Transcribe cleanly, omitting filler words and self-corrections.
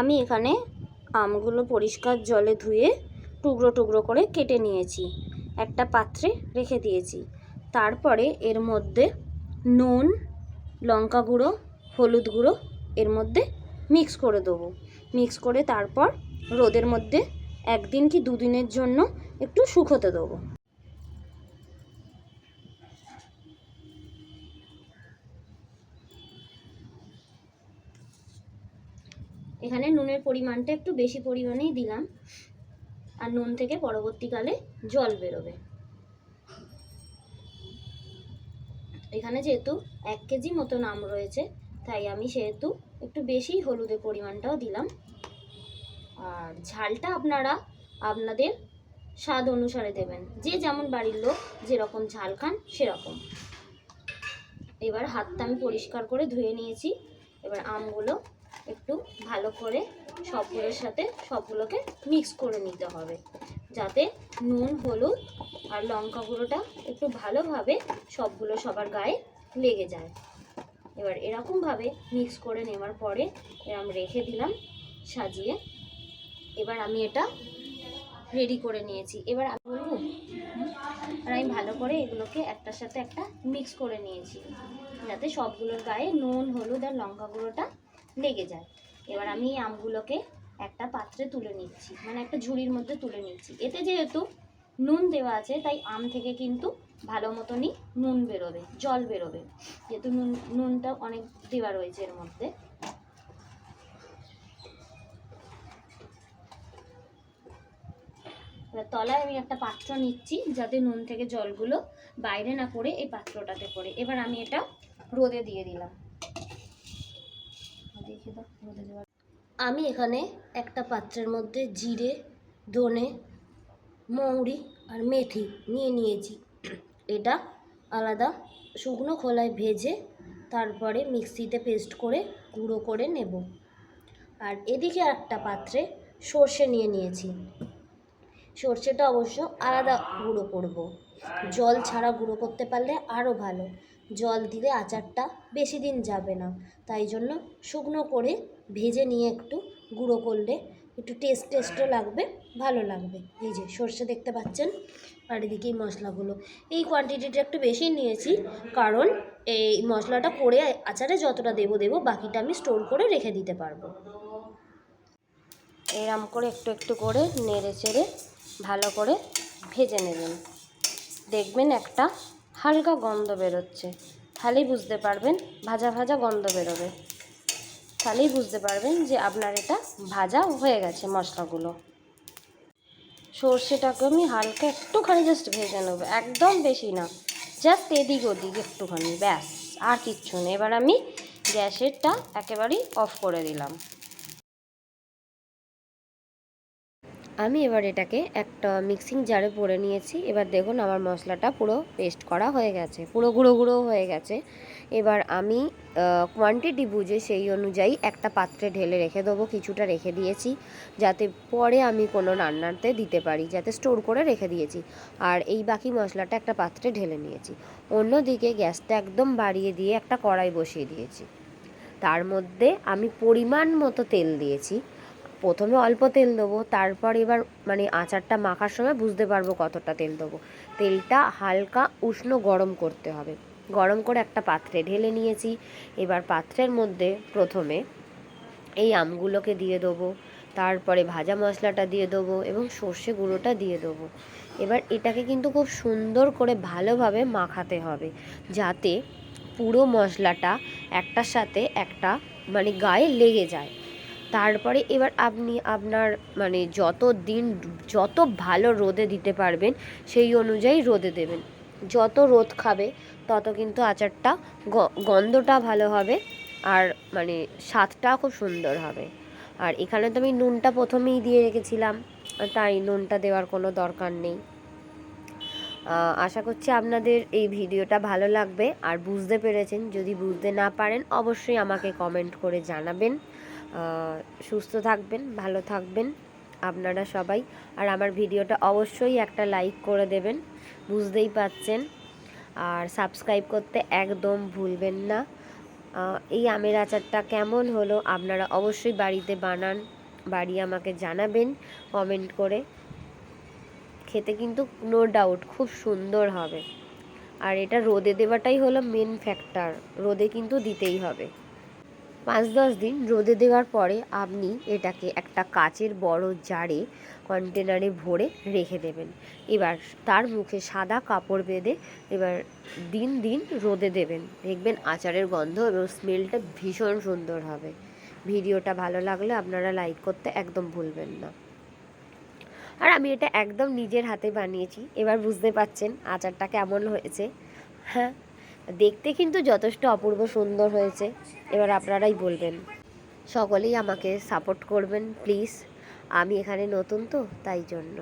আমি এখানে আমগুলো পরিষ্কার জলে ধুয়ে টুকরো টুকরো করে কেটে নিয়েছি, একটা পাত্রে রেখে দিয়েছি। তারপরে এর মধ্যে নুন, লঙ্কা গুঁড়ো, হলুদ গুঁড়ো এর মধ্যে মিক্স করে দেবো। মিক্স করে তারপর রোদের মধ্যে 1 দিন কি 2 দিনের জন্য একটু শুকোতে দেবো। এখানে নুনের পরিমাণটা একটু বেশি পরিমাণেই দিলাম, আর নুন থেকে পরবর্তীকালে জল বেরোবে। এখানে যেহেতু 1 কেজি মতন আম রয়েছে, তাই আমি সেহেতু একটু বেশি হলুদের পরিমাণটাও দিলাম। আর ঝালটা আপনারা আপনাদের স্বাদ অনুসারে দেবেন, যে যেমন বাড়ির লোক যেরকম ঝাল খান সেরকম। এবার হাতটা আমি পরিষ্কার করে ধুয়ে নিয়েছি। এবার আমগুলো একটু ভালো করে সবগুলোর সাথে সবগুলোকে মিক্স করে নিতে হবে, যাতে নুন, হলুদ আর লঙ্কা গুঁড়োটা একটু ভালোভাবে সবগুলো সবার গায়ে লেগে যায়। এবার এরকমভাবে মিক্স করে নেওয়ার পরে এরকম রেখে দিলাম সাজিয়ে। এবার আমি এটা রেডি করে নিয়েছি। এবার আমি বলবো, আর আমি ভালো করে এগুলোকে একটার সাথে একটা মিক্স করে নিয়েছি, যাতে সবগুলোর গায়ে নুন, হলুদ আর লঙ্কা গুঁড়োটা লেগে যায়। এবার আমি এই আমগুলোকে একটা পাত্রে তুলে নিচ্ছি, মানে একটা ঝুড়ির মধ্যে তুলে নিচ্ছি। এতে যেহেতু নুন দেওয়া আছে, তাই আম থেকে কিন্তু ভালো মতনই নুন বেরোবে, জল বেরোবে, যেহেতু নুনটা অনেক দেওয়া রয়েছে এর মধ্যে। তলায় আমি একটা পাত্র নিচ্ছি, যাতে নুন থেকে জলগুলো বাইরে না পড়ে এই পাত্রটাতে পড়ে। এবার আমি এটা রোদে দিয়ে দিলাম। আমি এখানে একটা পাত্রের মধ্যে জিরে, ধনে, মৌরি আর মেথি নিয়ে নিয়েছি। এটা আলাদা শুকনো খোলায় ভেজে তারপরে মিক্সিতে পেস্ট করে গুঁড়ো করে নেব। আর এদিকে একটা পাত্রে সর্ষে নিয়ে নিয়েছি। সর্ষেটা অবশ্য আলাদা গুঁড়ো করব, জল ছাড়া গুঁড়ো করতে পারলে আরও ভালো। জল দিলে আচারটা বেশি দিন যাবে না, তাই জন্য শুকনো করে ভেজে নিয়ে একটু গুঁড়ো করলে একটু টেস্টও লাগবে, ভালো লাগবে। এই যে সর্ষে দেখতে পাচ্ছেন, আর এদিকে এই মশলাগুলো এই কোয়ান্টিটিটা একটু বেশি নিয়েছি, কারণ এই মশলাটা করে আচারে যতটা দেবো বাকিটা আমি স্টোর করে রেখে দিতে পারবো। এরম করে একটু একটু করে নেড়ে চেড়ে ভালো করে ভেজে নেবেন। দেখবেন একটা হালকা গন্ধ বেরোচ্ছে, তাহলেই বুঝতে পারবেন, ভাজা ভাজা গন্ধ বেরোবে, তাহলেই বুঝতে পারবেন যে আপনার এটা ভাজা হয়ে গেছে মশলাগুলো। সর্ষেটাকে আমি হালকা একটুখানি জাস্ট ভেজে নেবো, একদম বেশি না, জাস্ট এদিক ওদিক একটুখানি, ব্যাস, আর কিচ্ছু নেই। এবার আমি গ্যাসেরটা একেবারেই অফ করে দিলাম। আমি এবার এটাকে একটা মিক্সিং জারে ভরে নিয়েছি। এবার দেখুন আমার মশলাটা পুরো পেস্ট করা হয়ে গেছে, পুরো গুঁড়ো গুঁড়ো হয়ে গেছে। এবার আমি কোয়ান্টিটি বুঝে সেই অনুযায়ী একটা পাত্রে ঢেলে রেখে দেবো, কিছুটা রেখে দিয়েছি যাতে পরে আমি কোনো রান্নাতে দিতে পারি, যাতে স্টোর করে রেখে দিয়েছি। আর এই বাকি মশলাটা একটা পাত্রে ঢেলে নিয়েছি। অন্যদিকে গ্যাসটা একদম বাড়িয়ে দিয়ে একটা কড়াই বসিয়ে দিয়েছি, তার মধ্যে আমি পরিমাণ মতো তেল দিয়েছি। প্রথমে অল্প তেল দেবো, তারপর এবার মানে আচারটা মাখার সময় বুঝতে পারবো কতটা তেল দেবো। তেলটা হালকা উষ্ণ গরম করতে হবে, গরম করে একটা পাত্রে ঢেলে নিয়েছি। এবার পাত্রের মধ্যে প্রথমে এই আমগুলোকে দিয়ে দেবো, তারপরে ভাজা মশলাটা দিয়ে দেবো এবং সর্ষে গুঁড়োটা দিয়ে দেবো। এবার এটাকে কিন্তু খুব সুন্দর করে ভালোভাবে মাখাতে হবে, যাতে পুরো মশলাটা একটার সাথে একটা মানে গায়ে লেগে যায়। তারপরে এবার আপনি আপনার মানে যত ভালো রোদে দিতে পারবেন সেই অনুযায়ী রোদে দেবেন। যত রোদ খাবে তত কিন্তু আচারটা গন্ধটা ভালো হবে, আর মানে স্বাদটা খুব সুন্দর হবে। আর এখানে তো আমি নুনটা প্রথমেই দিয়ে রেখেছিলাম, তাই নুনটা দেওয়ার কোনো দরকার নেই। আশা করছি আপনাদের এই ভিডিওটা ভালো লাগবে আর বুঝতে পেরেছেন। যদি বুঝতে না পারেন অবশ্যই আমাকে কমেন্ট করে জানাবেন। সুস্থ থাকবেন, ভালো থাকবেন আপনারা সবাই। আর আমার ভিডিওটা অবশ্যই একটা লাইক করে দেবেন, বুঝতেই পাচ্ছেন। আর সাবস্ক্রাইব করতে একদম ভুলবেন না। এই আমের আচারটা কেমন হলো আপনারা অবশ্যই বাড়িতে বানান, বাড়ি আমাকে জানাবেন কমেন্ট করে। খেতে কিন্তু নো ডাউট খুব সুন্দর হবে। আর এটা রোদে দেওয়াটাই হলো মেন ফ্যাক্টর, রোদে কিন্তু দিতেই হবে। 5-10 দিন রোদে দেওয়ার পরে আপনি এটাকে একটা কাচের বড় জারে কন্টেনারে ভরে রেখে দেবেন। এবার তার মুখে সাদা কাপড় বেঁধে এবার দিন দিন রোদে দেবেন, দেখবেন আচারের গন্ধ এবং স্মেলটা ভীষণ সুন্দর হবে। ভিডিওটা ভালো লাগলে আপনারা লাইক করতে একদম ভুলবেন না। আর আমি এটা একদম নিজের হাতে বানিয়েছি। এবার বুঝতে পারছেন আচারটা কেমন হয়েছে। হ্যাঁ, দেখতে কিন্তু যথেষ্ট অপূর্ব সুন্দর হয়েছে। এবার আপনারাই বলবেন। সকলেই আমাকে সাপোর্ট করবেন প্লিজ, আমি এখানে নতুন তো তাই জন্য।